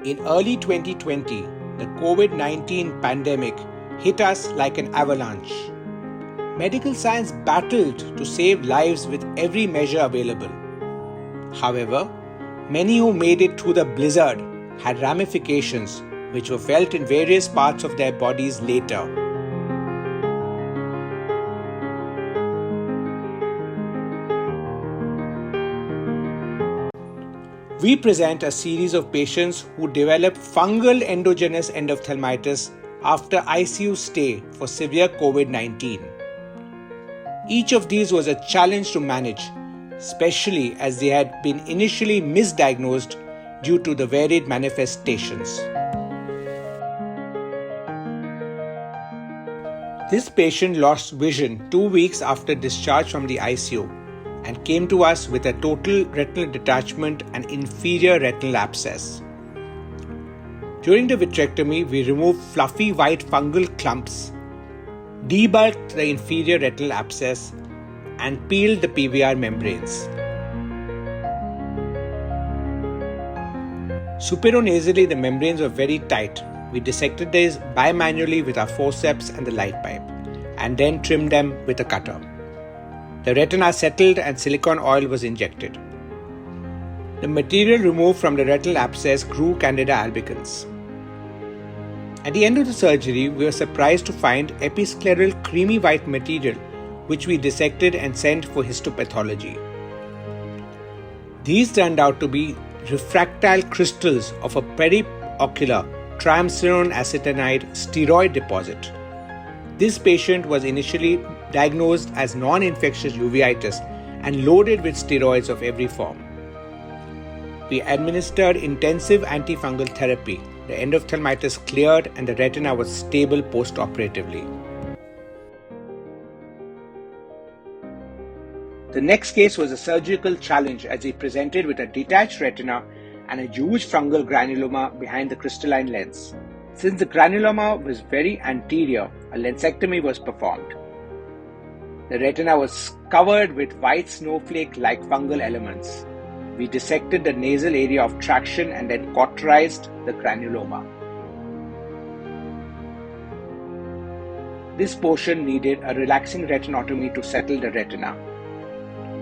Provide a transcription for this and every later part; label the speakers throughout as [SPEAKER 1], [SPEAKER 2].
[SPEAKER 1] In early 2020, the COVID-19 pandemic hit us like an avalanche. Medical science battled to save lives with every measure available. However, many who made it through the blizzard had ramifications which were felt in various parts of their bodies later. We present a series of patients who developed fungal endogenous endophthalmitis after ICU stay for severe COVID-19. Each of these was a challenge to manage, especially as they had been initially misdiagnosed due to the varied manifestations. This patient lost vision 2 weeks after discharge from the ICU and came to us with a total retinal detachment and inferior retinal abscess. During the vitrectomy, we removed fluffy white fungal clumps, debulked the inferior retinal abscess, and peeled the PVR membranes. Superinasally, the membranes were very tight. We dissected these bimanually with our forceps and the light pipe, and then trimmed them with a cutter. The retina settled and silicone oil was injected. The material removed from the retinal abscess grew Candida albicans. At the end of the surgery, we were surprised to find episcleral creamy white material, which we dissected and sent for histopathology. These turned out to be refractile crystals of a periocular triamcinolone acetonide steroid deposit. This patient was initially diagnosed as non-infectious uveitis and loaded with steroids of every form. We administered intensive antifungal therapy. The endophthalmitis cleared and the retina was stable post-operatively. The next case was a surgical challenge as he presented with a detached retina and a huge fungal granuloma behind the crystalline lens. Since the granuloma was very anterior, a lensectomy was performed. The retina was covered with white snowflake-like fungal elements. We dissected the nasal area of traction and then cauterized the granuloma. This portion needed a relaxing retinotomy to settle the retina.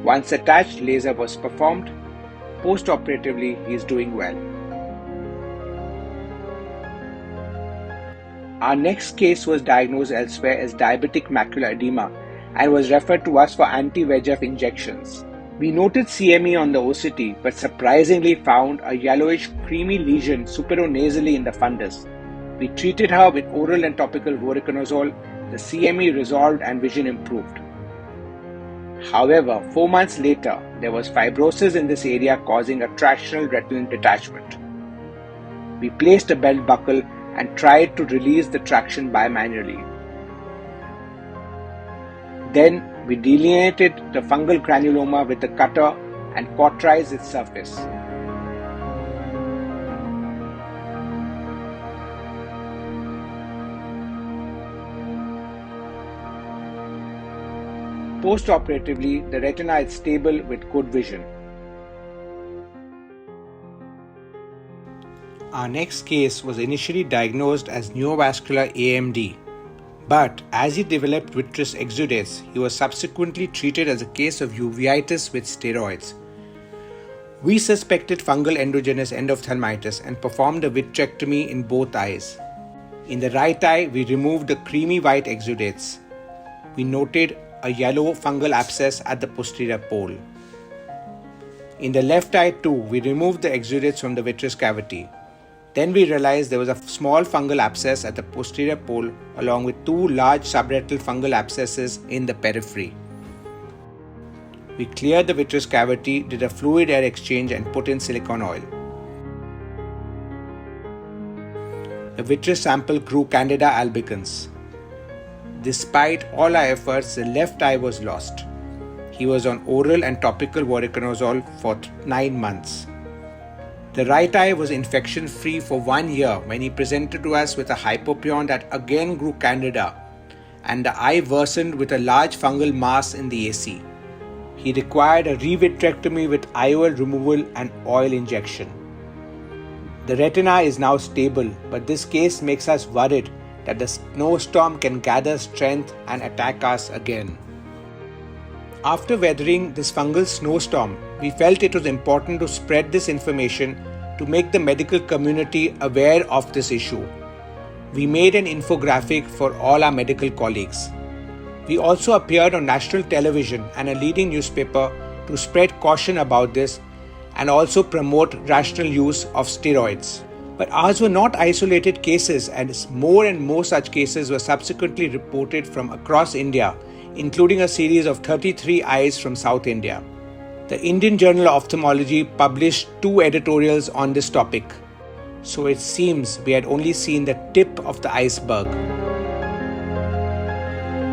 [SPEAKER 1] Once attached laser was performed, post-operatively he is doing well. Our next case was diagnosed elsewhere as diabetic macular edema and was referred to us for anti-VEGF injections. We noted CME on the OCT but surprisingly found a yellowish creamy lesion superinasally in the fundus. We treated her with oral and topical voriconazole. The CME resolved and vision improved. However, 4 months later, there was fibrosis in this area causing a tractional retinal detachment. We placed a belt buckle and tried to release the traction bimanually. Then we delineated the fungal granuloma with the cutter and cauterized its surface. Post-operatively, the retina is stable with good vision. Our next case was initially diagnosed as neovascular AMD, but as he developed vitreous exudates, he was subsequently treated as a case of uveitis with steroids. We suspected fungal endogenous endophthalmitis and performed a vitrectomy in both eyes. In the right eye, we removed the creamy white exudates. We noted a yellow fungal abscess at the posterior pole. In the left eye too, we removed the exudates from the vitreous cavity. Then we realized there was a small fungal abscess at the posterior pole along with 2 large subretinal fungal abscesses in the periphery. We cleared the vitreous cavity, did a fluid air exchange and put in silicone oil. The vitreous sample grew Candida albicans. Despite all our efforts, the left eye was lost. He was on oral and topical voriconazole for 9 months. The right eye was infection-free for 1 year when he presented to us with a hypopyon that again grew Candida, and the eye worsened with a large fungal mass in the AC. He required a revitrectomy with IOL removal and oil injection. The retina is now stable, but this case makes us worried that the snowstorm can gather strength and attack us again. After weathering this fungal snowstorm, we felt it was important to spread this information to make the medical community aware of this issue. We made an infographic for all our medical colleagues. We also appeared on national television and a leading newspaper to spread caution about this and also promote rational use of steroids. But ours were not isolated cases, and more such cases were subsequently reported from across India, including a series of 33 eyes from South India. The Indian Journal of Ophthalmology published 2 editorials on this topic. So it seems we had only seen the tip of the iceberg.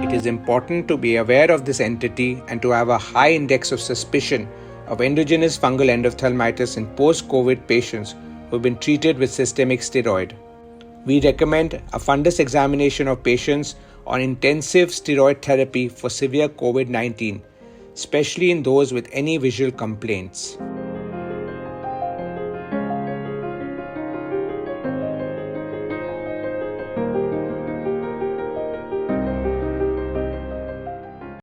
[SPEAKER 1] It is important to be aware of this entity and to have a high index of suspicion of endogenous fungal endophthalmitis in post-COVID patients who have been treated with systemic steroid. We recommend a fundus examination of patients on intensive steroid therapy for severe COVID-19, especially in those with any visual complaints.